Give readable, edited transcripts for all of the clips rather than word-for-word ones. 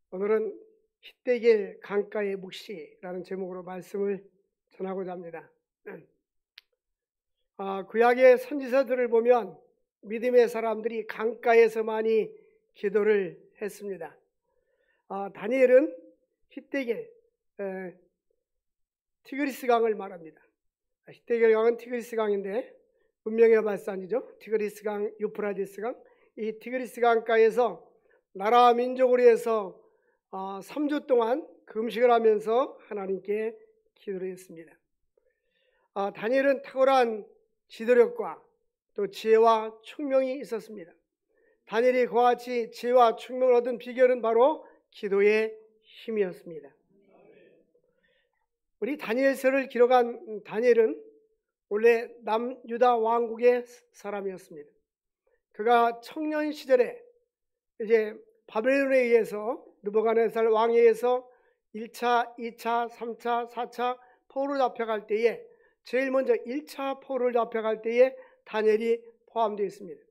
오늘은 히데겔 강가의 묵시라는 제목으로 말씀을 전하고자 합니다. 구약의 선지서들을 보면 믿음의 사람들이 강가에서 많이 기도를 했습니다. 다니엘은 히데겔, 티그리스 강을 말합니다. 히데겔 강은 티그리스 강인데 운명의 발산이죠. 티그리스 강, 유프라디스 강. 이 티그리스 강가에서 나라 민족을 위해서 3주 동안 금식을 하면서 하나님께 기도를 했습니다. 다니엘은 탁월한 지도력과 또 지혜와 총명이 있었습니다. 다니엘이 그와 같이 지혜와 총명을 얻은 비결은 바로 기도의 힘이었습니다. 우리 다니엘서를 기록한 다니엘은 원래 남유다 왕국의 사람이었습니다. 그가 청년 시절에 이제 바벨론에 의해서 느부갓네살 왕에 의해서 1차, 2차, 3차, 4차 포로로 잡혀갈 때에 제일 먼저 1차 포로를 잡혀갈 때에 다니엘이 포함되어 있습니다.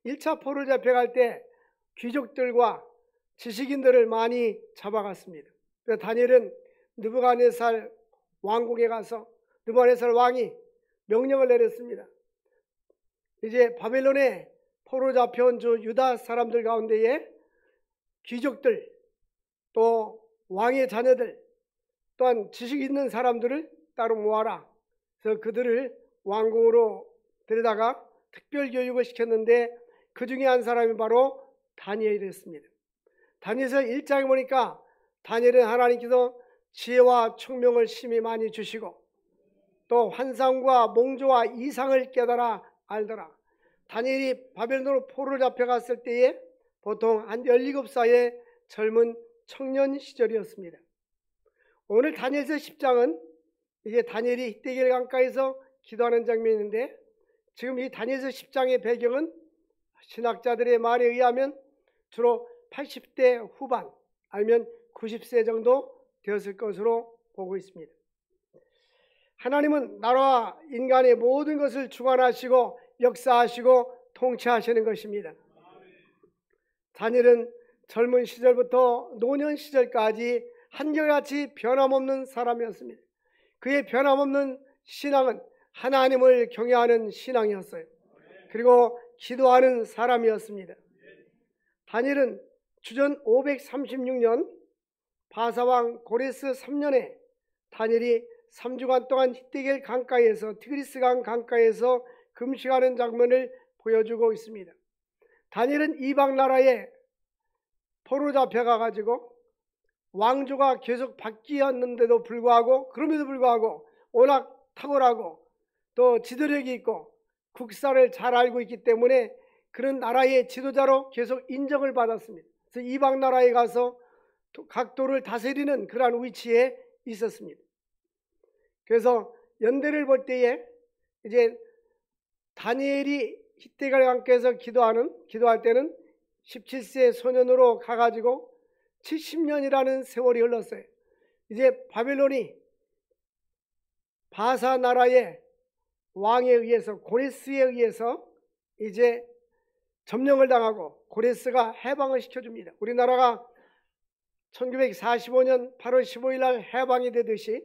1차 포로를 잡혀갈 때 귀족들과 지식인들을 많이 잡아갔습니다. 그래서 다니엘은 느부갓네살 왕궁에 가서 느부갓네살 왕이 명령을 내렸습니다. 이제 바벨론에 포로 잡혀온 유다 사람들 가운데에 귀족들, 또 왕의 자녀들, 또한 지식 있는 사람들을 따로 모아라. 그래서 그들을 왕궁으로 데려다가 특별 교육을 시켰는데 그 중에 한 사람이 바로 다니엘이었습니다. 다니엘서 1장에 보니까 다니엘은 하나님께서 지혜와 총명을 심히 많이 주시고 또 환상과 몽조와 이상을 깨달아 알더라. 다니엘이 바벨론으로 포로를 잡혀갔을 때에 보통 한 17살의 젊은 청년 시절이었습니다. 오늘 다니엘서 10장은 이제 다니엘이 히데겔 강가에서 기도하는 장면인데 지금 이 다니엘서 10장의 배경은 신학자들의 말에 의하면 주로 80대 후반 아니면 90세 정도 되었을 것으로 보고 있습니다. 하나님은 나라와 인간의 모든 것을 주관하시고 역사하시고 통치하시는 것입니다. 다니엘은 젊은 시절부터 노년 시절까지 한결같이 변함없는 사람이었습니다. 그의 변함없는 신앙은 하나님을 경외하는 신앙이었어요. 그리고 기도하는 사람이었습니다. 다니엘은 주전 536년 바사왕 고레스 3년에 다니엘이 3주간 동안 히데겔 강가에서 티그리스 강 강가에서 금식하는 장면을 보여주고 있습니다. 다니엘은 이방 나라에 포로 잡혀가 가지고 왕조가 계속 바뀌었는데도 불구하고 그럼에도 불구하고 워낙 탁월하고 또 지도력이 있고 국사를 잘 알고 있기 때문에 그런 나라의 지도자로 계속 인정을 받았습니다. 그래서 이방 나라에 가서 각도를 다스리는 그러한 위치에 있었습니다. 그래서 연대를 볼 때에 이제 다니엘이 히데겔 강가에서 기도할 때는 17세 소년으로 가가지고 70년이라는 세월이 흘렀어요. 이제 바벨론이 바사 나라의 왕에 의해서 고레스에 의해서 이제 점령을 당하고 고레스가 해방을 시켜줍니다. 우리나라가 1945년 8월 15일 날 해방이 되듯이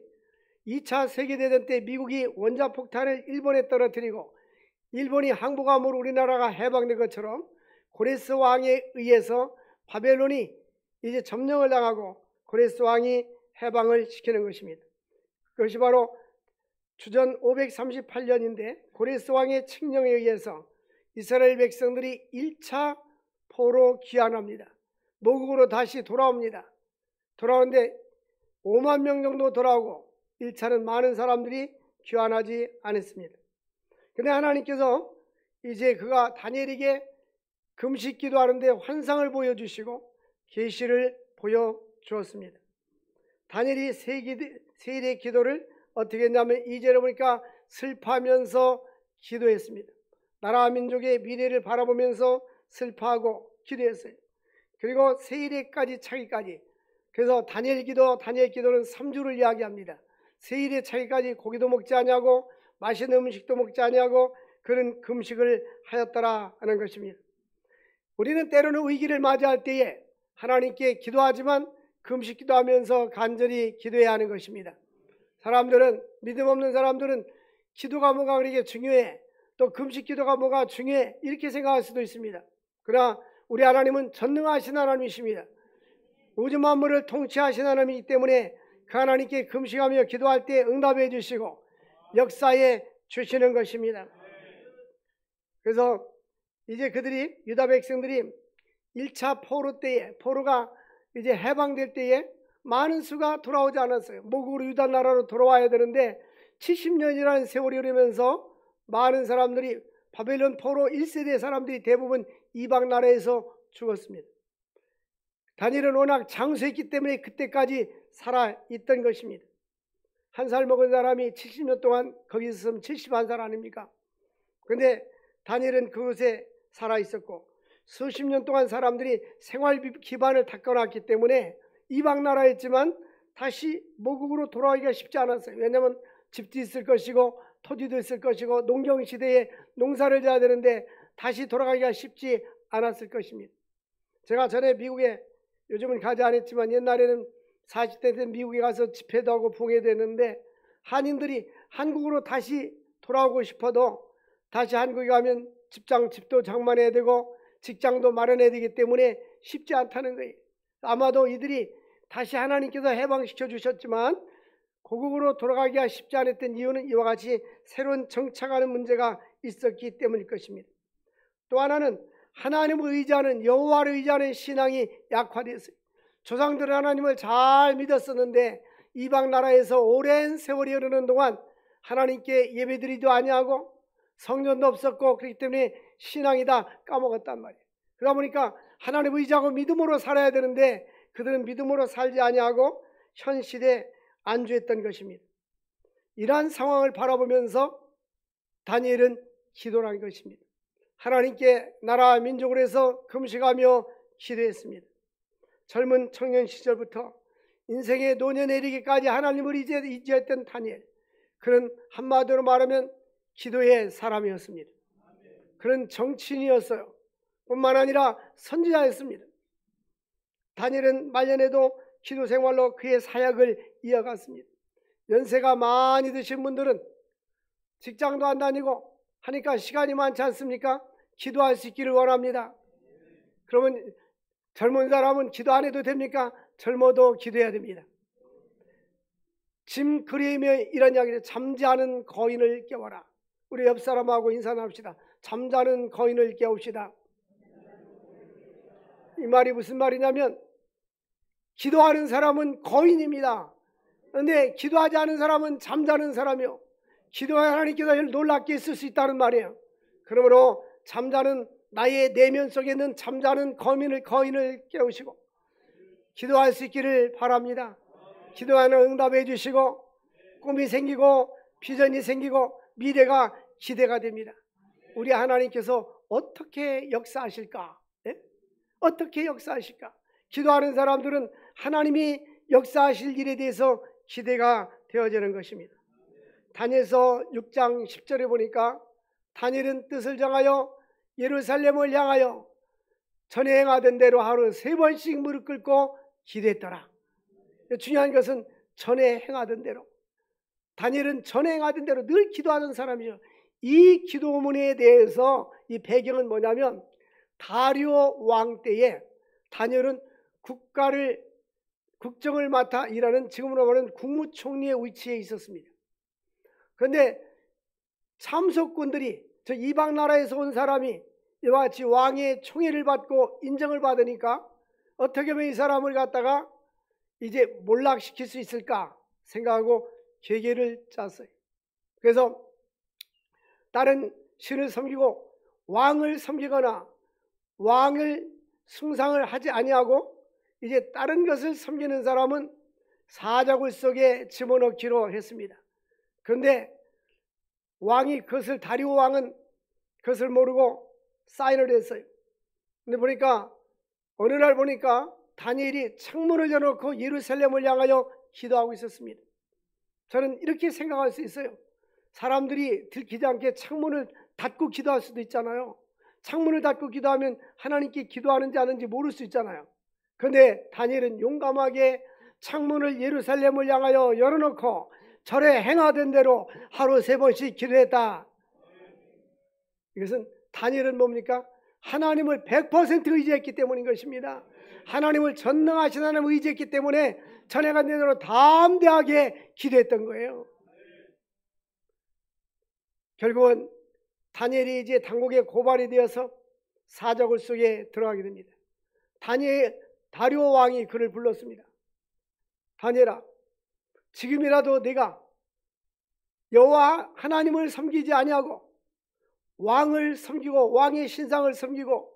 2차 세계대전 때 미국이 원자폭탄을 일본에 떨어뜨리고 일본이 항복함으로 우리나라가 해방된 것처럼 고레스 왕에 의해서 바벨론이 이제 점령을 당하고 고레스 왕이 해방을 시키는 것입니다. 그것이 바로 주전 538년인데 고레스 왕의 칙령에 의해서 이스라엘 백성들이 1차 포로 귀환합니다. 모국으로 다시 돌아옵니다. 돌아오는데 5만 명 정도 돌아오고 1차는 많은 사람들이 귀환하지 않았습니다. 그런데 하나님께서 이제 그가 다니엘에게 금식 기도하는데 환상을 보여주시고 계시를 보여주었습니다. 다니엘이 세일의 기도를 어떻게 했냐면 2절에 보니까 슬퍼하면서 기도했습니다. 나라와 민족의 미래를 바라보면서 슬퍼하고 기도했어요. 그리고 세일에까지 차기까지, 그래서 다니엘 기도는 3주를 이야기합니다. 세일에 차기까지 고기도 먹지 아니하고 맛있는 음식도 먹지 아니하고 그런 금식을 하였더라 하는 것입니다. 우리는 때로는 위기를 맞이할 때에 하나님께 기도하지만 금식 기도하면서 간절히 기도해야 하는 것입니다. 사람들은, 믿음 없는 사람들은 기도가 뭐가 그렇게 중요해, 또 금식 기도가 뭐가 중요해, 이렇게 생각할 수도 있습니다. 그러나 우리 하나님은 전능하신 하나님이십니다. 우주 만물을 통치하신 하나님이기 때문에 그 하나님께 금식하며 기도할 때 응답해 주시고 역사해 주시는 것입니다. 그래서 이제 그들이, 유다 백성들이 1차 포로 때에, 포로가 이제 해방될 때에 많은 수가 돌아오지 않았어요. 모국으로 유다 나라로 돌아와야 되는데 70년이라는 세월이 흐르면서 많은 사람들이, 바벨론 포로 1세대 사람들이 대부분 이방 나라에서 죽었습니다. 다니엘은 워낙 장수했기 때문에 그때까지 살아있던 것입니다. 한 살 먹은 사람이 70년 동안 거기 있으면 71살 아닙니까? 그런데 다니엘은 그곳에 살아있었고 수십 년 동안 사람들이 생활 기반을 닦아놨기 때문에 이방 나라였지만 다시 모국으로 돌아가기가 쉽지 않았어요. 왜냐하면 집도 있을 것이고 토지도 있을 것이고 농경시대에 농사를 져야 되는데 다시 돌아가기가 쉽지 않았을 것입니다. 제가 전에 미국에, 요즘은 가지 않았지만 옛날에는 40대 때 미국에 가서 집회도 하고 봉회도 했는데, 한인들이 한국으로 다시 돌아오고 싶어도 다시 한국에 가면 집도 장만해야 되고 직장도 마련해야 되기 때문에 쉽지 않다는 거예요. 아마도 이들이 다시 하나님께서 해방시켜 주셨지만 고국으로 돌아가기가 쉽지 않았던 이유는 이와 같이 새로운 정착하는 문제가 있었기 때문일 것입니다. 또 하나는 하나님을 의지하는, 여호와를 의지하는 신앙이 약화되었어요. 조상들은 하나님을 잘 믿었었는데 이방 나라에서 오랜 세월이 흐르는 동안 하나님께 예배드리지도 아니하고 성전도 없었고, 그렇기 때문에 신앙이 다 까먹었단 말이에요. 그러다 보니까 하나님을 의지하고 믿음으로 살아야 되는데 그들은 믿음으로 살지 아니하고 현실에 안주했던 것입니다. 이러한 상황을 바라보면서 다니엘은 기도를 한 것입니다. 하나님께 나라와 민족을 해서 금식하며 기도했습니다. 젊은 청년 시절부터 인생의 노년에 이르기까지 하나님을 의지했던 다니엘, 그는 한마디로 말하면 기도의 사람이었습니다. 그는 정치인이었어요. 뿐만 아니라 선지자였습니다. 다니엘은 말년에도 기도 생활로 그의 사역을 이어갔습니다. 연세가 많이 드신 분들은 직장도 안 다니고 하니까 시간이 많지 않습니까? 기도할 수 있기를 원합니다. 그러면 젊은 사람은 기도 안 해도 됩니까? 젊어도 기도해야 됩니다. 짐 그레이의 이런 이야기를, 잠자는 거인을 깨워라. 우리 옆 사람하고 인사 나눕시다. 잠자는 거인을 깨웁시다. 이 말이 무슨 말이냐면, 기도하는 사람은 거인입니다. 그런데 기도하지 않은 사람은 잠자는 사람이요, 기도하는 하나님께서 놀랍게 있을 수 있다는 말이에요. 그러므로 잠자는, 나의 내면 속에 있는 잠자는 거인을 깨우시고 기도할 수 있기를 바랍니다. 기도하는 응답해 주시고 꿈이 생기고 비전이 생기고 미래가 기대가 됩니다. 우리 하나님께서 어떻게 역사하실까? 네? 어떻게 역사하실까? 기도하는 사람들은 하나님이 역사하실 일에 대해서 기대가 되어지는 것입니다. 다니엘서 6장 10절에 보니까 다니엘은 뜻을 정하여 예루살렘을 향하여 전에 행하던 대로 하루 3번씩 무릎 꿇고 기도했더라. 중요한 것은 전에 행하던 대로, 다니엘은 전에 행하던 대로 늘 기도하던 사람이죠. 이 기도문에 대해서 이 배경은 뭐냐면, 다리오 왕 때에 다니엘은 국정을 맡아 일하는, 지금으로 말하는 국무총리의 위치에 있었습니다. 그런데 참속군들이, 저 이방 나라에서 온 사람이 이와 같이 왕의 총애를 받고 인정을 받으니까 어떻게 하면 이 사람을 갖다가 이제 몰락시킬 수 있을까 생각하고 계획을 짰어요. 그래서 다른 신을 섬기고 왕을 섬기거나 왕을 숭상을 하지 아니하고 이제 다른 것을 섬기는 사람은 사자굴 속에 집어넣기로 했습니다. 그런데 왕이 그것을, 다리오 왕은 그것을 모르고 사인을 했어요. 근데 보니까 어느 날 보니까 다니엘이 창문을 열어놓고 예루살렘을 향하여 기도하고 있었습니다. 저는 이렇게 생각할 수 있어요. 사람들이 들키지 않게 창문을 닫고 기도할 수도 있잖아요. 창문을 닫고 기도하면 하나님께 기도하는지 아닌지 모를 수 있잖아요. 그런데 다니엘은 용감하게 창문을 예루살렘을 향하여 열어놓고 절에 행하던 대로 하루 3번씩 기도했다. 이것은 다니엘은 뭡니까? 하나님을 100% 의지했기 때문인 것입니다. 하나님을 전능하신 하나님을 의지했기 때문에 전해간 대로 담대하게 기도했던 거예요. 결국은 다니엘이 이제 당국에 고발이 되어서 사자굴 속에 들어가게 됩니다. 다리오 왕이 그를 불렀습니다. 다니엘아, 지금이라도 네가 여호와 하나님을 섬기지 아니하고 왕을 섬기고 왕의 신상을 섬기고,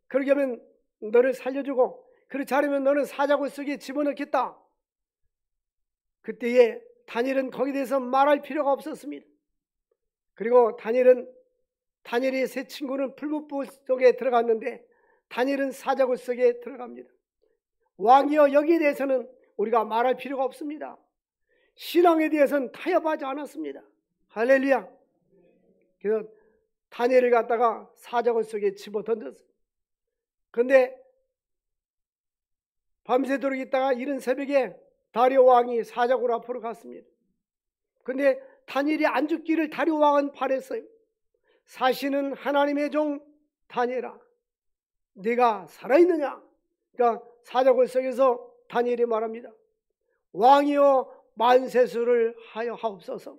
그러게 하면 너를 살려주고, 그렇지 않으면 너는 사자굴 속에 집어넣겠다. 그때에 다니엘은 거기에 대해서 말할 필요가 없었습니다. 그리고 다니엘의 세 친구는 풀무불 속에 들어갔는데 다니엘은 사자굴 속에 들어갑니다. 왕이여, 여기에 대해서는 우리가 말할 필요가 없습니다. 신앙에 대해서는 타협하지 않았습니다. 할렐루야. 그래서 다니엘을 갖다가 사자굴 속에 집어 던졌어요. 그런데 밤새도록 있다가 이른 새벽에 다리오 왕이 사자굴 앞으로 갔습니다. 그런데 다니엘이 안 죽기를 다리오 왕은 바랬어요. 사시는 하나님의 종 다니엘아, 네가 살아있느냐? 그러니까 사자굴 속에서 다니엘이 말합니다. 왕이여, 만세수를 하여 하옵소서.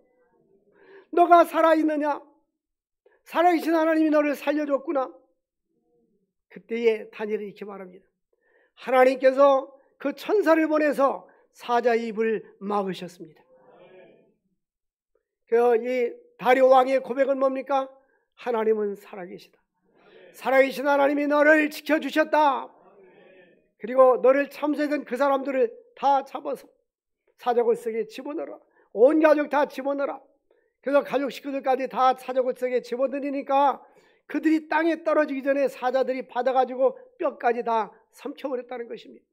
너가 살아있느냐? 살아계신 하나님이 너를 살려줬구나. 그때에 다니엘이 이렇게 말합니다. 하나님께서 그 천사를 보내서 사자의 입을 막으셨습니다. 이 다리오 왕의 고백은 뭡니까? 하나님은 살아계시다. 살아계신 하나님이 너를 지켜주셨다. 그리고 너를 참수했던 그 사람들을 다 잡아서 사자굴 속에 집어넣어라. 온 가족 다 집어넣어라. 그래서 가족 식구들까지 다 사자굴 속에 집어넣으니까 그들이 땅에 떨어지기 전에 사자들이 받아가지고 뼈까지 다 삼켜버렸다는 것입니다.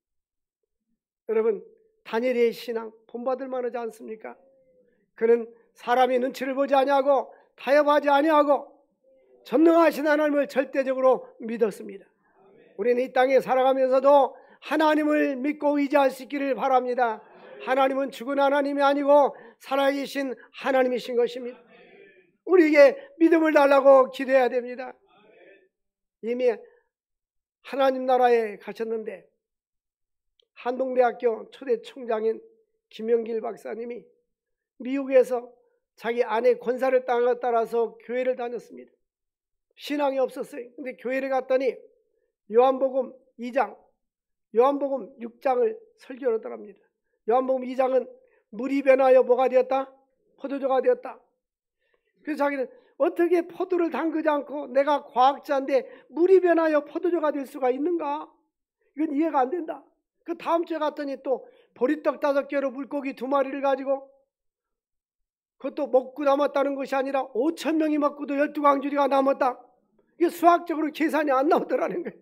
여러분, 다니엘의 신앙 본받을 만하지 않습니까? 그는 사람의 눈치를 보지 아니하고 타협하지 아니하고 전능하신 하나님을 절대적으로 믿었습니다. 우리는 이 땅에 살아가면서도 하나님을 믿고 의지할 수 있기를 바랍니다. 하나님은 죽은 하나님이 아니고 살아계신 하나님이신 것입니다. 우리에게 믿음을 달라고 기도해야 됩니다. 이미 하나님 나라에 가셨는데 한동대학교 초대 총장인 김영길 박사님이 미국에서 자기 아내 권사를 따라서 교회를 다녔습니다. 신앙이 없었어요. 근데 교회를 갔더니 요한복음 2장, 요한복음 6장을 설교를 하더랍니다. 요한복음 2장은 물이 변하여 뭐가 되었다? 포도주가 되었다. 그래서 자기는 어떻게 포도를 담그지 않고 내가 과학자인데 물이 변하여 포도주가 될 수가 있는가? 이건 이해가 안 된다. 그 다음 주에 갔더니 또 보리떡 5개로 물고기 2마리를 가지고 그것도 먹고 남았다는 것이 아니라 5,000명이 먹고도 12광주리가 남았다. 이게 수학적으로 계산이 안 나오더라는 거예요.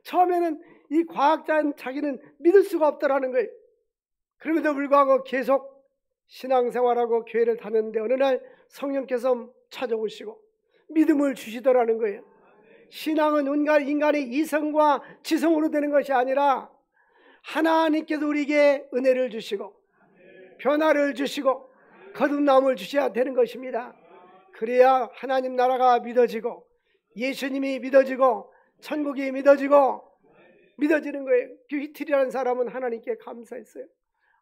처음에는 이 과학자인 자기는 믿을 수가 없더라는 거예요. 그럼에도 불구하고 계속 신앙생활하고 교회를 다녔는데 어느 날 성령께서 찾아오시고 믿음을 주시더라는 거예요. 신앙은 인간의 이성과 지성으로 되는 것이 아니라 하나님께서 우리에게 은혜를 주시고 변화를 주시고 거듭남을 주셔야 되는 것입니다. 그래야 하나님 나라가 믿어지고 예수님이 믿어지고 천국이 믿어지는 거예요. 휘틀이라는 사람은 하나님께 감사했어요.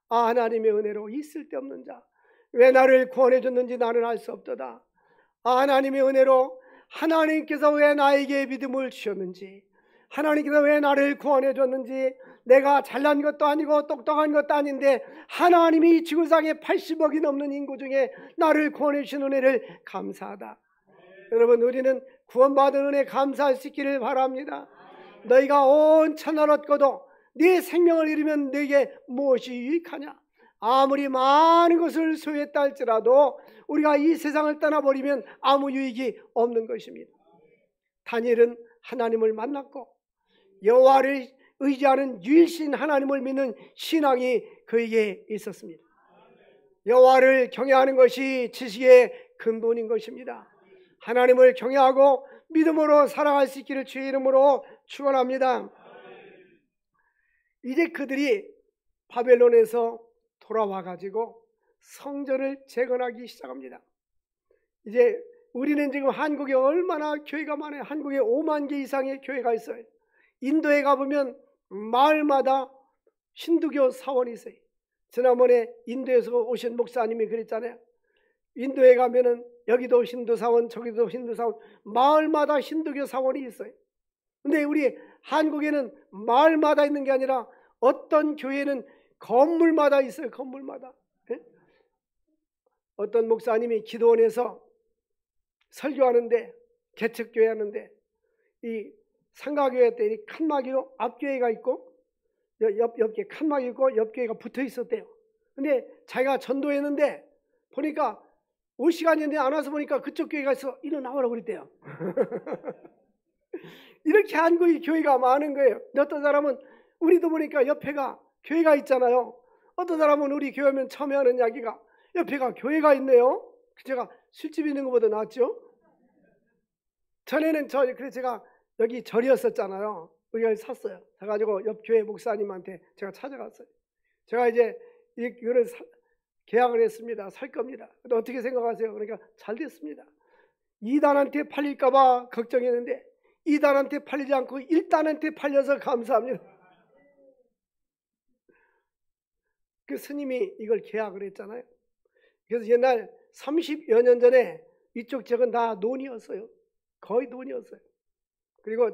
아, 하나님의 은혜로 이 쓸데없는 자 왜 나를 구원해 줬는지 나는 알 수 없도다. 아, 하나님의 은혜로 하나님께서 왜 나에게 믿음을 주셨는지, 하나님께서 왜 나를 구원해 줬는지, 내가 잘난 것도 아니고 똑똑한 것도 아닌데 하나님이 지구상에 80억이 넘는 인구 중에 나를 구원해 주신 은혜를 감사하다. 여러분, 우리는 구원받은 은혜 감사할 수 있기를 바랍니다. 너희가 온 천하를 얻고도 네 생명을 잃으면 너에게 무엇이 유익하냐? 아무리 많은 것을 소유했다 할지라도 우리가 이 세상을 떠나버리면 아무 유익이 없는 것입니다. 다니엘은 하나님을 만났고 여호와를 의지하는 유일신 하나님을 믿는 신앙이 그에게 있었습니다. 여호와를 경외하는 것이 지식의 근본인 것입니다. 하나님을 경외하고 믿음으로 살아갈 수 있기를 주의 이름으로 축원합니다. 이제 그들이 바벨론에서 돌아와 가지고 성전을 재건하기 시작합니다. 이제 우리는 지금 한국에 얼마나 교회가 많아요. 한국에 5만 개 이상의 교회가 있어요. 인도에 가보면 마을마다 힌두교 사원이 있어요. 지난번에 인도에서 오신 목사님이 그랬잖아요. 인도에 가면은 여기도 힌두 사원, 저기도 힌두 사원, 마을마다 힌두교 사원이 있어요. 근데 우리 한국에는 마을마다 있는 게 아니라 어떤 교회는 건물마다 있어요. 건물마다. 예? 어떤 목사님이 기도원에서 설교하는데, 개척교회 하는데, 이 상가교회 때 이 칸막이로 앞교회가 있고 옆에 칸막이 있고 옆교회가 붙어 있었대요. 근데 자기가 전도했는데 보니까 올 시간인데 안 와서 보니까 그쪽 교회가 있어. 이리 나오라고 그랬대요. 이렇게 한국의 교회가 많은 거예요. 어떤 사람은 우리도 보니까 옆에가 교회가 있잖아요. 어떤 사람은 우리 교회 오면 처음에 하는 이야기가 옆에가 교회가 있네요. 제가 술집 있는 것보다 낫죠. 전에는 그래서 제가 여기 절이었었잖아요. 우리가 샀어요. 그래가지고 옆 교회 목사님한테 제가 찾아갔어요. 제가 이제 이거를 계약을 했습니다. 살 겁니다. 근데 어떻게 생각하세요? 그러니까 잘 됐습니다. 2단한테 팔릴까봐 걱정했는데 2단한테 팔리지 않고 1단한테 팔려서 감사합니다. 그 스님이 이걸 계약을 했잖아요. 그래서 옛날 30여 년 전에 이쪽 지역은 다 논이었어요. 거의 논이었어요. 그리고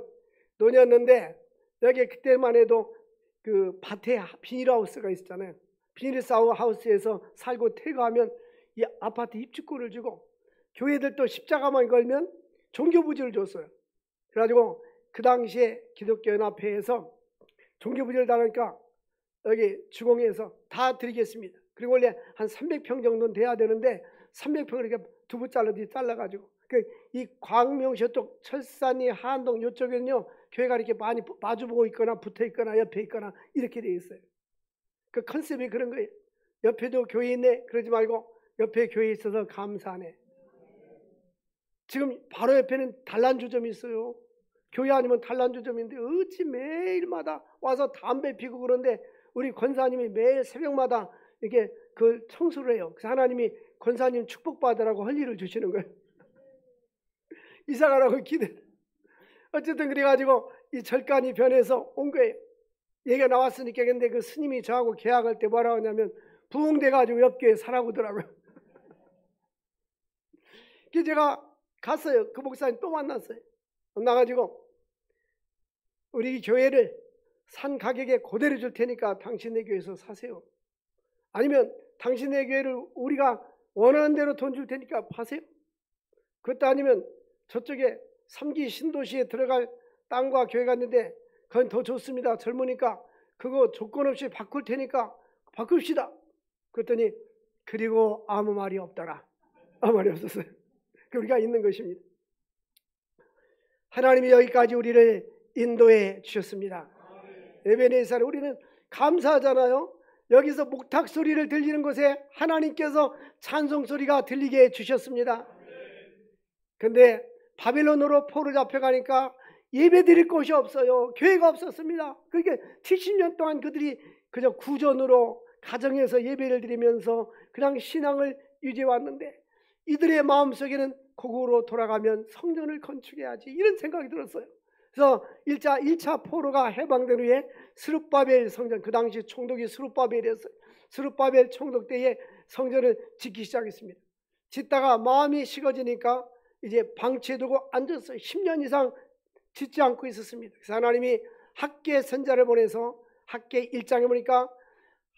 논이었는데 여기 그때만 해도 그 밭에 비닐하우스가 있었잖아요. 비닐하우스에서 살고 퇴거하면 이 아파트 입주권을 주고 교회들도 십자가만 걸면 종교부지를 줬어요. 그래가지고 그 당시에 기독교연합회에서 종교부지를 달라니까 여기 주공에서 다 드리겠습니다. 그리고 원래 한 300평 정도는 돼야 되는데 300평을 이렇게 두부 잘라가지고 이 광명시 쪽 철산리 한동 이쪽에는요 교회가 이렇게 많이 마주보고 있거나 붙어 있거나 옆에 있거나 이렇게 돼 있어요. 그 컨셉이 그런 거예요. 옆에도 교회 있네 그러지 말고 옆에 교회 있어서 감사하네. 지금 바로 옆에는 단란주점이 있어요. 교회 아니면 단란주점인데 어찌 매일마다 와서 담배 피고 그런데 우리 권사님이 매일 새벽마다 이렇게 그 청소를 해요. 그래서 하나님이 권사님 축복받으라고 할 일을 주시는 거예요. 이사 가라고 기대. 어쨌든 그래가지고 이 절간이 변해서 온 거예요. 얘기가 나왔으니까. 근데 그 스님이 저하고 계약할 때 뭐라고 하냐면 부흥돼가지고 옆교회 사라고 하더라고요. 그래서 제가 갔어요. 그 목사님 또 만났어요. 만나가지고 우리 교회를 산 가격에 그대로 줄 테니까 당신네 교회에서 사세요. 아니면 당신네 교회를 우리가 원하는 대로 돈 줄 테니까 파세요. 그것도 아니면 저쪽에 3기 신도시에 들어갈 땅과 교회가 있는데 그건 더 좋습니다. 젊으니까 그거 조건 없이 바꿀 테니까 바꿉시다. 그랬더니 그리고 아무 말이 없더라. 아무 말이 없었어요. 우리가 있는 것입니다. 하나님이 여기까지 우리를 인도해 주셨습니다. 에베네사를 우리는 감사하잖아요. 여기서 목탁 소리를 들리는 곳에 하나님께서 찬송 소리가 들리게 해주셨습니다. 근데 바벨론으로 포로 잡혀가니까 예배 드릴 곳이 없어요. 교회가 없었습니다. 그러니까 70년 동안 그들이 그저 구전으로 가정에서 예배를 드리면서 그냥 신앙을 유지해 왔는데 이들의 마음속에는 고국으로 돌아가면 성전을 건축해야지 이런 생각이 들었어요. 그래서 1차 포로가 해방된 후에 스룹바벨 성전, 그 당시 총독이 스룹바벨이었어요. 스룹바벨 총독 때에 성전을 짓기 시작했습니다. 짓다가 마음이 식어지니까 이제 방치해두고 앉았어요. 10년 이상 짓지 않고 있었습니다. 그래서 하나님이 학계 선자를 보내서 학계 1장에 보니까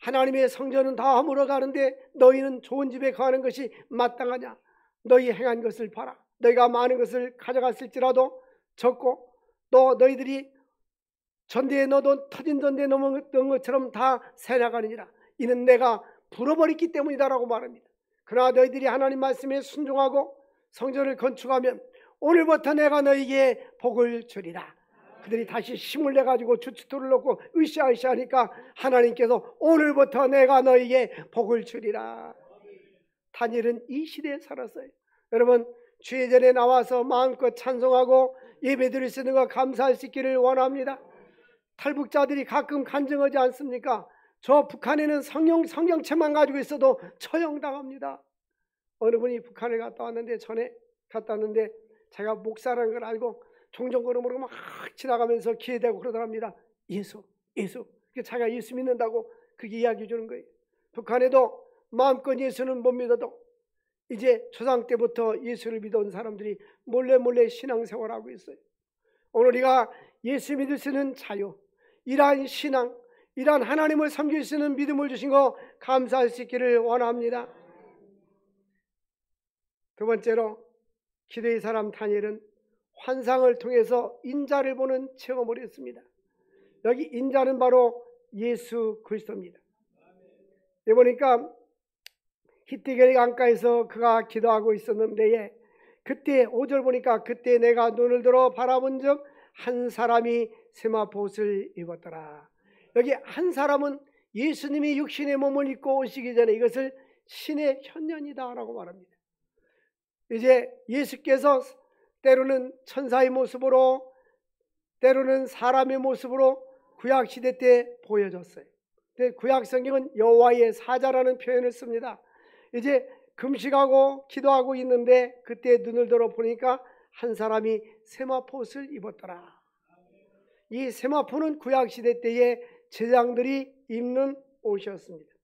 하나님의 성전은 다 허물어가는데 너희는 좋은 집에 거하는 것이 마땅하냐. 너희 행한 것을 봐라. 너희가 많은 것을 가져갔을지라도 적고 또 너희들이 전대에 넣어둔 터진 전대에 넣은 것처럼 다 새나가느니라. 이는 내가 불어버렸기 때문이다라고 말합니다. 그러나 너희들이 하나님 말씀에 순종하고 성전을 건축하면 오늘부터 내가 너희에게 복을 주리라. 그들이 다시 힘을 내가지고 주춧돌을 놓고 으쌰으쌰 하니까 하나님께서 오늘부터 내가 너희에게 복을 주리라. 다니엘은 이 시대에 살았어요. 여러분 주의 전에 나와서 마음껏 찬송하고 예배드릴 수 있는 것 감사할 수 있기를 원합니다. 탈북자들이 가끔 간증하지 않습니까? 저 북한에는 성경책만 가지고 있어도 처형당합니다. 어느 분이 북한을 갔다 왔는데, 전에 갔다 왔는데 제가 목사라는 걸 알고 종종 걸음으로 막 지나가면서 기회되고 그러더랍니다. 예수. 자기가 예수 믿는다고 그게 이야기해 주는 거예요. 북한에도 마음껏 예수는 못 믿어도 이제 조상 때부터 예수를 믿어온 사람들이 몰래 신앙생활하고 있어요. 오늘 우리가 예수 믿을 수 있는 자유, 이러한 신앙, 이러한 하나님을 섬길 수 있는 믿음을 주신 거 감사할 수 있기를 원합니다. 두 번째로, 기도의 사람 다니엘은 환상을 통해서 인자를 보는 체험을 했습니다. 여기 인자는 바로 예수 그리스도입니다. 여기 보니까 히데겔 강가에서 그가 기도하고 있었는데, 그때 5절 보니까 그때 내가 눈을 들어 바라본 적 한 사람이 세마포옷을 입었더라. 여기 한 사람은 예수님이 육신의 몸을 입고 오시기 전에 이것을 신의 현현이다라고 말합니다. 이제 예수께서 때로는 천사의 모습으로, 때로는 사람의 모습으로 구약시대 때 보여줬어요. 구약 성경은 여호와의 사자라는 표현을 씁니다. 이제 금식하고 기도하고 있는데 그때 눈을 들어 보니까 한 사람이 세마포옷을 입었더라. 이 세마포는 구약시대 때에 제장들이 입는 옷이었습니다.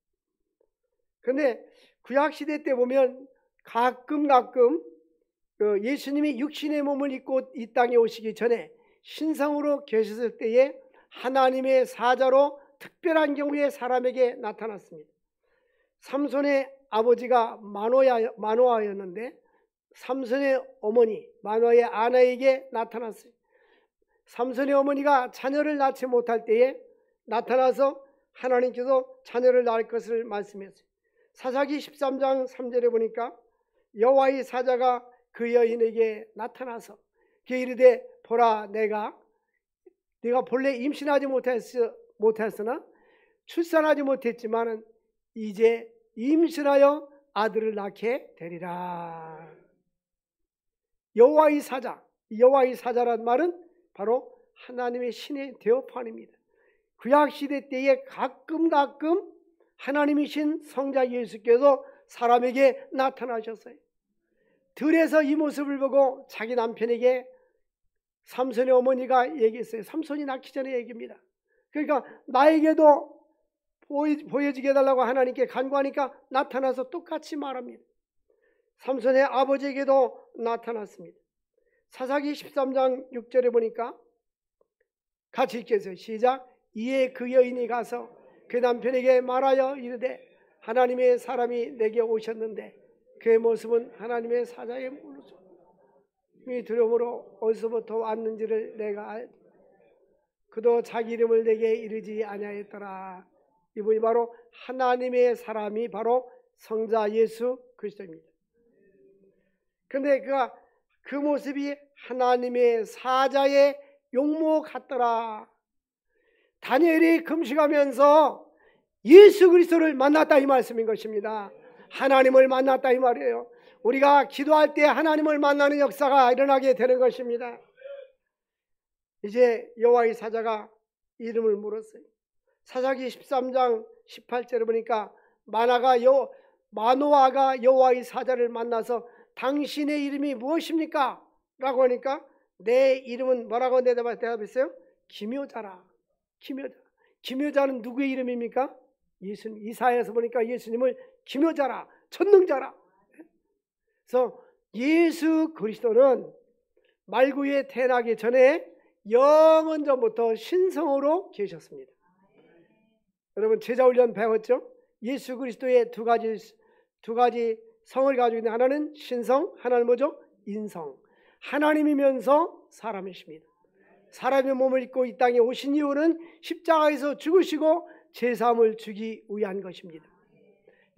그런데 구약시대 때 보면 가끔 예수님이 육신의 몸을 입고 이 땅에 오시기 전에 신성으로 계셨을 때에 하나님의 사자로 특별한 경우에 사람에게 나타났습니다. 삼손의 아버지가 마노아였는데 삼손의 어머니 마노아의 아내에게 나타났어요. 삼손의 어머니가 자녀를 낳지 못할 때에 나타나서 하나님께서 자녀를 낳을 것을 말씀했어요. 사사기 13장 3절에 보니까 여호와의 사자가 그 여인에게 나타나서 그 이르되 보라, 네가 본래 임신하지 못했으나 출산하지 못했지만은 이제 임신하여 아들을 낳게 되리라. 여호와의 사자란 말은 바로 하나님의 신의 대어판입니다. 구약시대 때에 가끔 하나님이신 성자 예수께서 사람에게 나타나셨어요. 들에서 이 모습을 보고 자기 남편에게 삼손의 어머니가 얘기했어요. 삼손이 낳기 전에 얘기입니다. 그러니까 나에게도 보여지게 해달라고 하나님께 간구하니까 나타나서 똑같이 말합니다. 삼손의 아버지에게도 나타났습니다. 사사기 13장 6절에 보니까 같이 읽겠어요. 시작. 이에 그 여인이 가서 그 남편에게 말하여 이르되 하나님의 사람이 내게 오셨는데 그의 모습은 하나님의 사자의 모습. 이 두려움으로 어디서부터 왔는지를 내가 알지. 그도 자기 이름을 내게 이르지 아니하였더라. 이분이 바로 하나님의 사람이 바로 성자 예수 그리스도입니다. 그런데 그가 그 모습이 하나님의 사자의 용모 같더라. 다니엘이 금식하면서 예수 그리스도를 만났다 이 말씀인 것입니다. 하나님을 만났다 이 말이에요. 우리가 기도할 때 하나님을 만나는 역사가 일어나게 되는 것입니다. 이제 여호와의 사자가 이름을 물었어요. 사사기 13장 18절에 보니까 마노아가 여호와의 사자를 만나서 당신의 이름이 무엇입니까? 라고 하니까 내 이름은 뭐라고 대답했어요? 기묘자라. 기묘자는 누구의 이름입니까? 예수님. 이사야에서 보니까 예수님을 기묘자라, 전능자라. 그래서 예수 그리스도는 말구에 태어나기 전에 영원 전부터 신성으로 계셨습니다. 여러분 제자훈련 배웠죠? 예수 그리스도의 두 가지 성을 가지고 있는 하나는 신성, 하나는 뭐죠? 인성. 하나님이면서 사람이십니다. 사람의 몸을 입고 이 땅에 오신 이유는 십자가에서 죽으시고 제사함을 주기 위한 것입니다.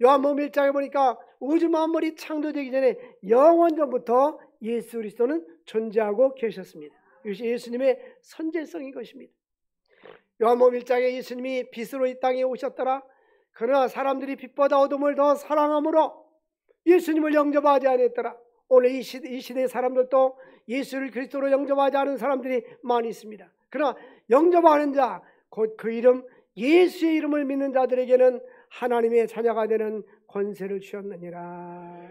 요한복음 1장에 보니까 우주 만물이 창조되기 전에 영원 전부터 예수 그리스도는 존재하고 계셨습니다. 이것이 예수님의 선제성인 것입니다. 요한복음 1장에 예수님이 빛으로 이 땅에 오셨더라. 그러나 사람들이 빛보다 어둠을 더 사랑함으로 예수님을 영접하지 않았더라. 오늘 이 시대의 사람들도 예수를 그리스도로 영접하지 않은 사람들이 많이 있습니다. 그러나 영접하는 자, 곧 그 이름 예수의 이름을 믿는 자들에게는 하나님의 자녀가 되는 권세를 주셨느니라.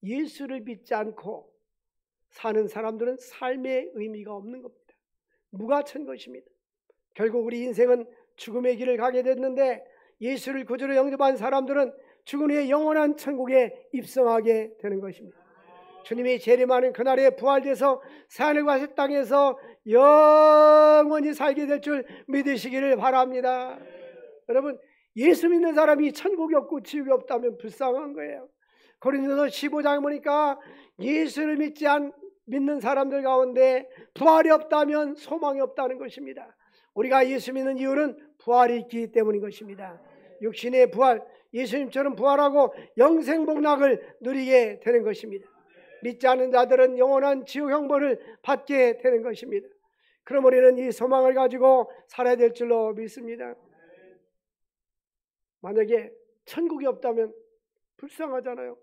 예수를 믿지 않고 사는 사람들은 삶의 의미가 없는 겁니다. 무가천 것입니다. 결국 우리 인생은 죽음의 길을 가게 됐는데 예수를 구주로 영접한 사람들은 죽은 후에 영원한 천국에 입성하게 되는 것입니다. 주님이 재림하는 그날에 부활돼서 새하늘과 새 땅에서 영원히 살게 될 줄 믿으시기를 바랍니다. 여러분, 예수 믿는 사람이 천국이 없고 지옥이 없다면 불쌍한 거예요. 고린도서 15장에 보니까 예수를 믿는 사람들 가운데 부활이 없다면 소망이 없다는 것입니다. 우리가 예수 믿는 이유는 부활이 있기 때문인 것입니다. 육신의 부활, 예수님처럼 부활하고 영생복락을 누리게 되는 것입니다. 믿지 않는 자들은 영원한 지옥 형벌을 받게 되는 것입니다. 그럼 우리는 이 소망을 가지고 살아야 될 줄로 믿습니다. 만약에 천국이 없다면 불쌍하잖아요.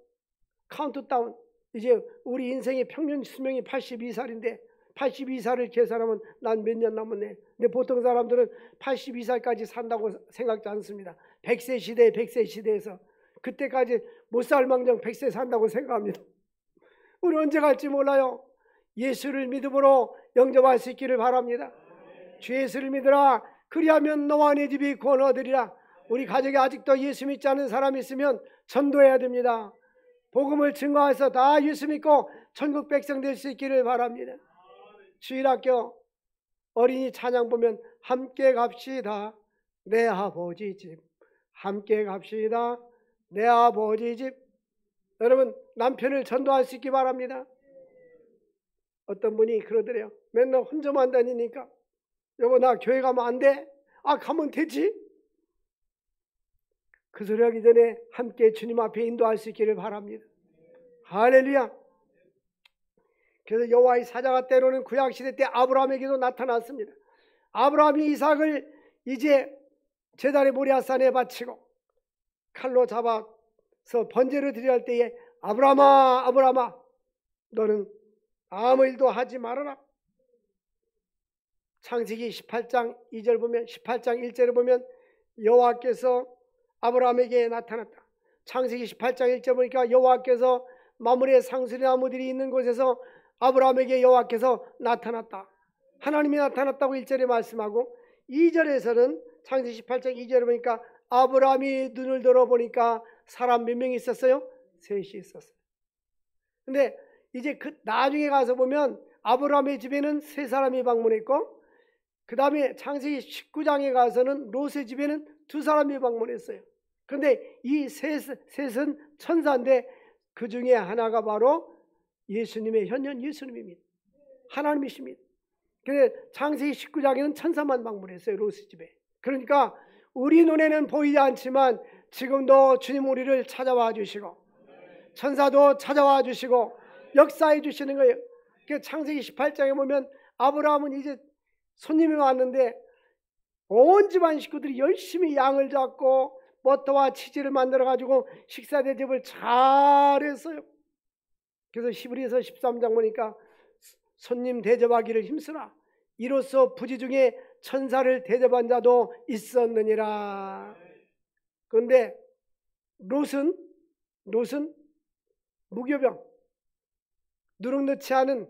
카운트다운, 이제 우리 인생의 평균 수명이 82살인데 82살을 계산하면 난 몇 년 남았네. 근데 보통 사람들은 82살까지 산다고 생각지 않습니다. 100세 시대, 100세 시대에서 그때까지 못 살 망정 100세 산다고 생각합니다. 우리 언제 갈지 몰라요. 예수를 믿음으로 영접할 수 있기를 바랍니다. 주 예수를 믿으라. 그리하면 너와 네 집이 구원 얻으리라. 우리 가족에 아직도 예수 믿지 않는 사람이 있으면 전도해야 됩니다. 복음을 증거해서 다 예수 믿고 천국 백성 될 수 있기를 바랍니다. 주일학교 어린이 찬양 보면 함께 갑시다 내 아버지 집, 함께 갑시다 내 아버지 집. 여러분, 남편을 전도할 수 있기 바랍니다. 어떤 분이 그러더래요. 맨날 혼자만 다니니까 여보 나 교회 가면 안 돼? 아 가면 되지. 그 소리 하기 전에 함께 주님 앞에 인도할 수 있기를 바랍니다. 할렐루야. 그래서 여호와의 사자가 때로는 구약시대 때 아브라함에게도 나타났습니다. 아브라함이 이삭을 이제 제단의 모리아산에 바치고 칼로 잡아서 번제를 드려야 할 때에 아브라함아 아브라함아 너는 아무 일도 하지 말아라. 창세기 18장 2절 보면 18장 1절을 보면 여호와께서 아브라함에게 나타났다. 창세기 18장 1절 보니까 여호와께서 마므레 상수리 나무들이 있는 곳에서 아브라함에게 여호와께서 나타났다. 하나님이 나타났다고 1절에 말씀하고 2절에서는 창세기 18장 2절에 보니까 아브라함이 눈을 들어보니까 사람 몇 명이 있었어요? 셋이 있었어요. 근데 이제 그 나중에 가서 보면 아브라함의 집에는 세 사람이 방문했고 그 다음에 창세기 19장에 가서는 롯의 집에는 두 사람이 방문했어요. 그런데 이 셋은 천사인데 그 중에 하나가 바로 예수님의 현년 예수님입니다. 하나님이십니다. 그런데 창세기 19장에는 천사만 방문했어요. 롯의 집에. 그러니까 우리 눈에는 보이지 않지만 지금도 주님 우리를 찾아와 주시고 천사도 찾아와 주시고 역사해 주시는 거예요. 창세기 18장에 보면 아브라함은 이제 손님이 왔는데 온 집안 식구들이 열심히 양을 잡고 버터와 치즈를 만들어 가지고 식사 대접을 잘했어요. 그래서 히브리서 13장 보니까 손님 대접하기를 힘쓰라. 이로써 부지 중에 천사를 대접한 자도 있었느니라. 그런데 롯은 무교병, 누룩넣지 않은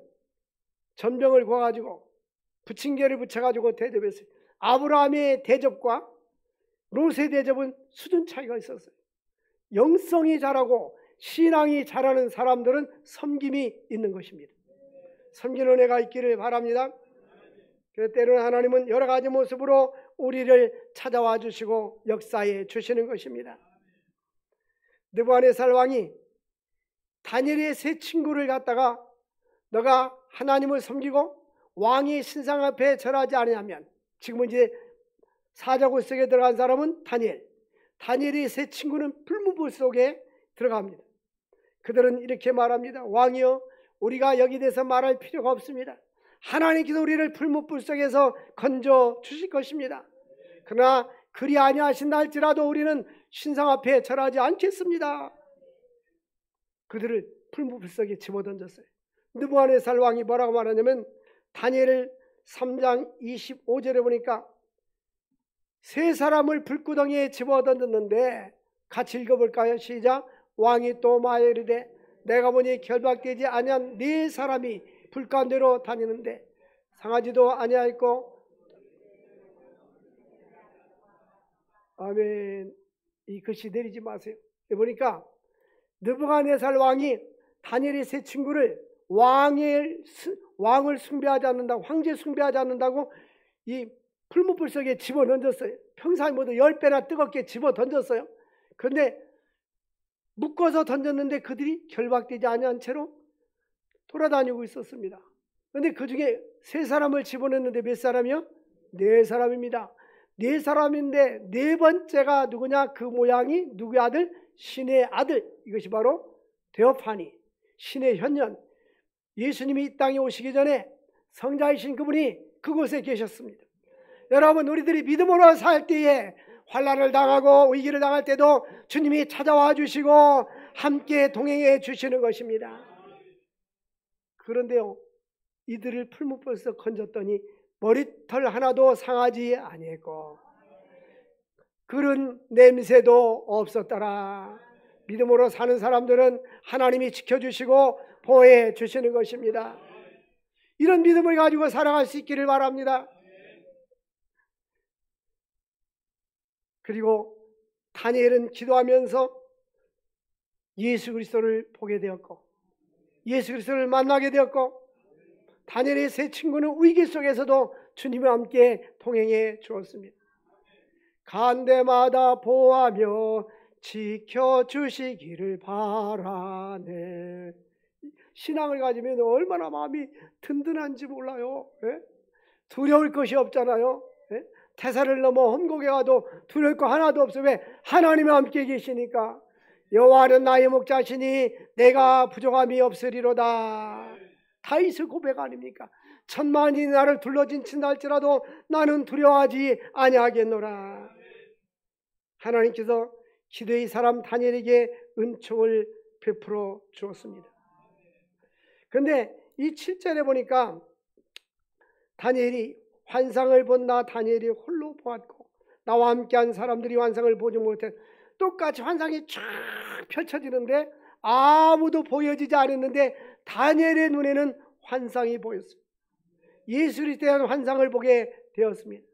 전병을 구워가지고 부침개를 붙여가지고 대접했어요. 아브라함의 대접과 롯의 대접은 수준 차이가 있었어요. 영성이 자라고 신앙이 자라는 사람들은 섬김이 있는 것입니다. 섬기는 은혜가 있기를 바랍니다. 그래서 때로는 하나님은 여러 가지 모습으로 우리를 찾아와 주시고 역사해 주시는 것입니다. 느부갓네살 왕이 다니엘의 세 친구를 갖다가 너가 하나님을 섬기고 왕의 신상 앞에 절하지 않으면, 지금은 이제 사자굴 속에 들어간 사람은 다니엘의 세 친구는 풀무불 속에 들어갑니다. 그들은 이렇게 말합니다. 왕이여, 우리가 여기 대해서 말할 필요가 없습니다. 하나님께서 우리를 풀무불 속에서 건져 주실 것입니다. 그러나 그리 아니하신다 할지라도 우리는 신상 앞에 절하지 않겠습니다. 그들을 풀무불 속에 집어던졌어요. 느부갓네살 왕이 뭐라고 말하냐면 다니엘을 3장 25절에 보니까 세 사람을 불구덩이에 집어던졌는데 같이 읽어볼까요? 시작. 왕이 또 말하여 이르되 내가 보니 결박되지 아니한 네 사람이 불 가운데로 다니는데 상하지도 아니하였고. 아멘. 이 글씨 내리지 마세요. 보니까 느부갓네살 왕이 다니엘의 세 친구를 왕을 숭배하지 않는다고, 황제 숭배하지 않는다고 이 풀무불 속에 집어던졌어요. 평상보다 10배나 뜨겁게 집어던졌어요. 그런데 묶어서 던졌는데 그들이 결박되지 아니한 채로 돌아다니고 있었습니다. 그런데 그 중에 세 사람을 집어넣는데 몇 사람이요? 네 사람입니다. 네 사람인데 네 번째가 누구냐? 그 모양이 누구의 아들? 신의 아들. 이것이 바로 데오파니, 신의 현년. 예수님이 이 땅에 오시기 전에 성자이신 그분이 그곳에 계셨습니다. 여러분, 우리들이 믿음으로 살 때에 환난을 당하고 위기를 당할 때도 주님이 찾아와 주시고 함께 동행해 주시는 것입니다. 그런데요, 이들을 풀무불에서 건졌더니 머리털 하나도 상하지 아니했고 그런 냄새도 없었더라. 믿음으로 사는 사람들은 하나님이 지켜주시고 보호해 주시는 것입니다. 이런 믿음을 가지고 살아갈 수 있기를 바랍니다. 그리고 다니엘은 기도하면서 예수 그리스도를 보게 되었고 예수 그리스도를 만나게 되었고 다니엘의 세 친구는 위기 속에서도 주님과 함께 동행해 주었습니다. 간데마다 보호하며 지켜주시기를 바라네. 신앙을 가지면 얼마나 마음이 든든한지 몰라요. 예? 두려울 것이 없잖아요. 예? 태산을 넘어 험곡에 가도 두려울 거 하나도 없어요. 왜? 하나님이 함께 계시니까. 여호와는 나의 목자시니 내가 부족함이 없으리로다. 다윗의 고백 아닙니까? 천만이 나를 둘러진친다 할지라도 나는 두려워하지 아니하겠노라. 하나님께서 기도의 사람 다니엘에게 은총을 베풀어 주었습니다. 그런데 이 7절에 보니까 다니엘이 환상을 본 나 다니엘이 홀로 보았고 나와 함께한 사람들이 환상을 보지 못해. 똑같이 환상이 쫙 펼쳐지는데 아무도 보여지지 않았는데 다니엘의 눈에는 환상이 보였습니다. 예수 그리스도에 대한 환상을 보게 되었습니다.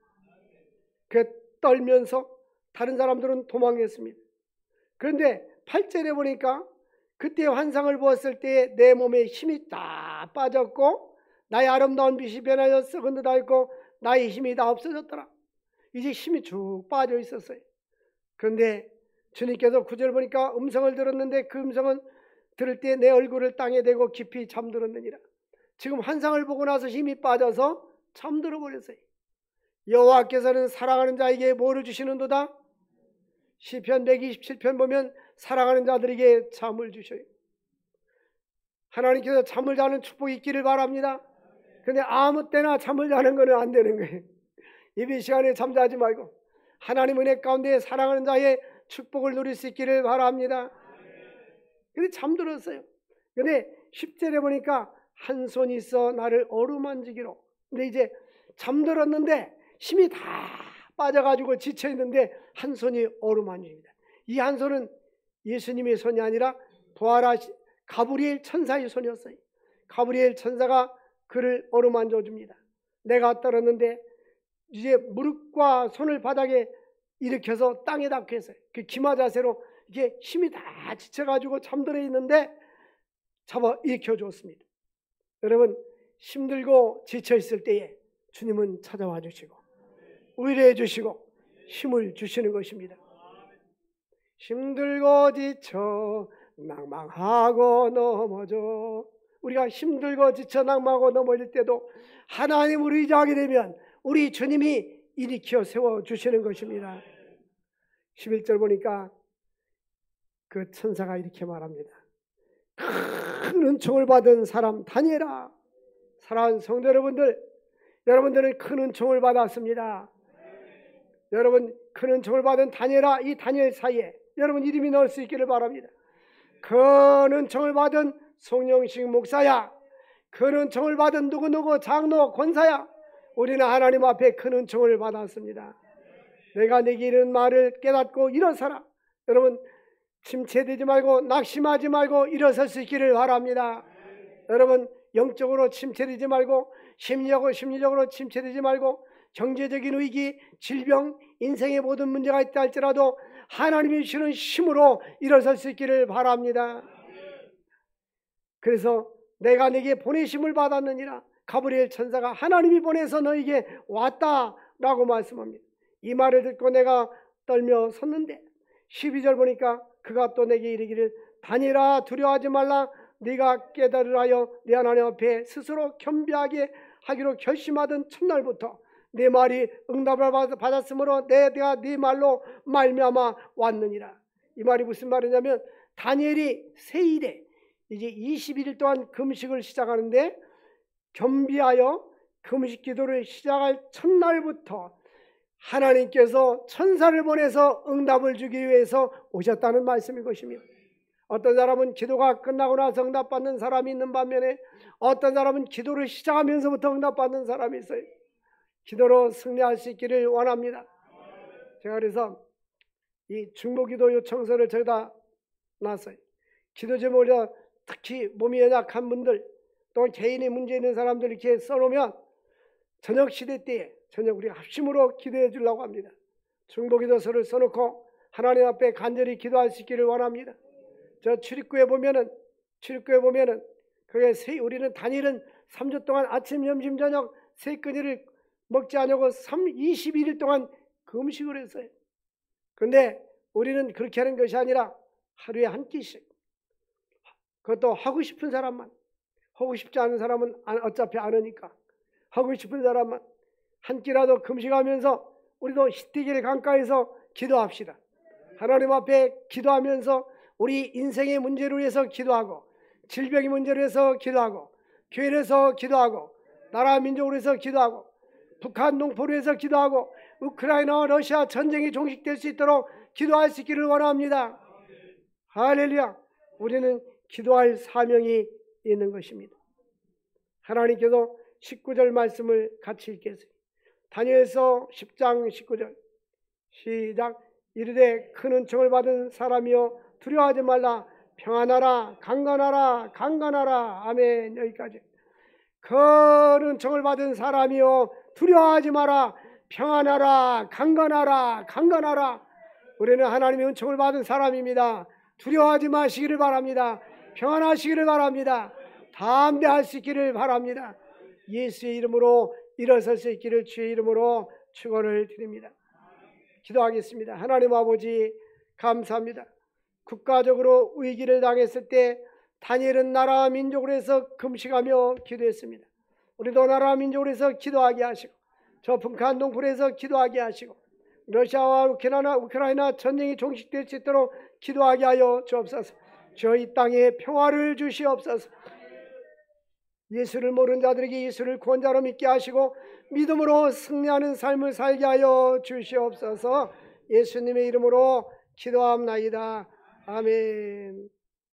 그 떨면서 다른 사람들은 도망했습니다. 그런데 8절에 보니까 그때 환상을 보았을 때 내 몸에 힘이 다 빠졌고 나의 아름다운 빛이 변하여 썩은 듯 하였고 나의 힘이 다 없어졌더라. 이제 힘이 쭉 빠져 있었어요. 그런데 주님께서 9절 보니까 음성을 들었는데 그 음성은 들을 때 내 얼굴을 땅에 대고 깊이 잠들었느니라. 지금 환상을 보고 나서 힘이 빠져서 잠들어 버렸어요. 여호와께서는 사랑하는 자에게 뭐를 주시는도다? 시편 127편 보면 사랑하는 자들에게 잠을 주셔요. 하나님께서 잠을 자는 축복이 있기를 바랍니다. 그런데 아무 때나 잠을 자는 것은 안 되는 거예요. 예배 시간에 잠자지 말고 하나님 은혜 가운데 사랑하는 자의 축복을 누릴 수 있기를 바랍니다. 근데 잠들었어요. 근데 10절에 보니까 한 손이 있어 나를 어루만지기로. 근데 이제 잠들었는데 힘이 다 빠져가지고 지쳐있는데 한 손이 어루만집니다. 이 한 손은 예수님의 손이 아니라 부활하신 가브리엘 천사의 손이었어요. 가브리엘 천사가 그를 어루만져 줍니다. 내가 떨었는데 이제 무릎과 손을 바닥에 일으켜서 땅에 닿게 했어요. 그 기마 자세로 이게 힘이 다 지쳐가지고 잠들어 있는데 잡아 일으켜 주었습니다. 여러분, 힘들고 지쳐 있을 때에 주님은 찾아와 주시고 위로해 주시고 힘을 주시는 것입니다. 힘들고 지쳐 낭망하고 넘어져. 우리가 힘들고 지쳐 낭망하고 넘어질 때도 하나님을 의지하게 되면 우리 주님이 일으켜 세워주시는 것입니다. 11절 보니까 그 천사가 이렇게 말합니다. 큰 은총을 받은 사람 다니엘아. 사랑하는 성도 여러분들, 여러분들은 큰 은총을 받았습니다. 여러분 큰 은총을 받은 다니엘아, 이 다니엘 사이에 여러분 이름이 넣을 수 있기를 바랍니다. 큰 은총을 받은 송영식 목사야, 큰 은총을 받은 누구누구 장로 권사야, 우리는 하나님 앞에 큰 은총을 받았습니다. 내가 네게 이런 말을 깨닫고 일어서라. 여러분, 침체되지 말고 낙심하지 말고 일어설 수 있기를 바랍니다. 여러분, 영적으로 침체되지 말고 심리적으로 침체되지 말고 경제적인 위기, 질병, 인생의 모든 문제가 있다 할지라도 하나님이 주시는 힘으로 일어설 수 있기를 바랍니다. 그래서 내가 네게 보내심을 받았느니라. 가브리엘 천사가 하나님이 보내서 너에게 왔다라고 말씀합니다. 이 말을 듣고 내가 떨며 섰는데 12절 보니까 그가 또 내게 이르기를 다니라 두려워하지 말라. 네가 깨달으라 하여 네 하나님 앞에 스스로 겸비하게 하기로 결심하던 첫날부터 내 말이 응답을 받았으므로 내가 네 말로 말미암아 왔느니라. 이 말이 무슨 말이냐면 다니엘이 세일에 이제 21일 동안 금식을 시작하는데 겸비하여 금식 기도를 시작할 첫날부터 하나님께서 천사를 보내서 응답을 주기 위해서 오셨다는 말씀인 것입니다. 어떤 사람은 기도가 끝나고 나서 응답받는 사람이 있는 반면에 어떤 사람은 기도를 시작하면서부터 응답받는 사람이 있어요. 기도로 승리할 수 있기를 원합니다. 제가 그래서 이 중보기도 요청서를 저기다 놨어요. 기도 제목을 특히 몸이 연약한 분들 또 개인의 문제 있는 사람들 이렇게 써놓으면 저녁 시대 때에 저녁 우리가 합심으로 기도해 주려고 합니다. 중보기도서를 써놓고 하나님 앞에 간절히 기도할 수 있기를 원합니다. 저 출입구에 보면은 그게 우리는 단일은 3주 동안 아침, 점심, 저녁 세 끼니를 먹지 않으고 21일 동안 금식을 했어요. 그런데 우리는 그렇게 하는 것이 아니라 하루에 한 끼씩, 그것도 하고 싶은 사람만, 하고 싶지 않은 사람은 어차피 안 하니까 하고 싶은 사람만 한 끼라도 금식하면서 우리도 히티겔 강가에서 기도합시다. 하나님 앞에 기도하면서 우리 인생의 문제를 위해서 기도하고 질병의 문제를 위해서 기도하고 교회를 위해서 기도하고 나라 민족을 위해서 기도하고 북한 농포를 위해서 기도하고 우크라이나와 러시아 전쟁이 종식될 수 있도록 기도할 수 있기를 원합니다. 할렐루야. 우리는 기도할 사명이 있는 것입니다. 하나님께서 19절 말씀을 같이 읽겠습니다. 다니엘서 10장 19절 시작. 이르되 큰 은총을 받은 사람이여 두려워하지 말라. 평안하라. 강건하라. 강건하라. 아멘. 여기까지. 큰 은총을 받은 사람이여 두려워하지 마라. 평안하라. 강건하라. 강건하라. 우리는 하나님의 은총을 받은 사람입니다. 두려워하지 마시기를 바랍니다. 평안하시기를 바랍니다. 담대할 수 있기를 바랍니다. 예수의 이름으로 일어설 수 있기를 주의 이름으로 축원을 드립니다. 기도하겠습니다. 하나님 아버지 감사합니다. 국가적으로 위기를 당했을 때 다니엘은 나라와 민족을 위해서 금식하며 기도했습니다. 우리도 나라와 민족을 위해서 기도하게 하시고 저 북한 동포에서 기도하게 하시고 러시아와 우크라이나 전쟁이 종식될 수 있도록 기도하게 하여 주옵소서. 저희 땅에 평화를 주시옵소서. 예수를 모르는 자들에게 예수를 구원자로 믿게 하시고 믿음으로 승리하는 삶을 살게 하여 주시옵소서. 예수님의 이름으로 기도합나이다. 아멘.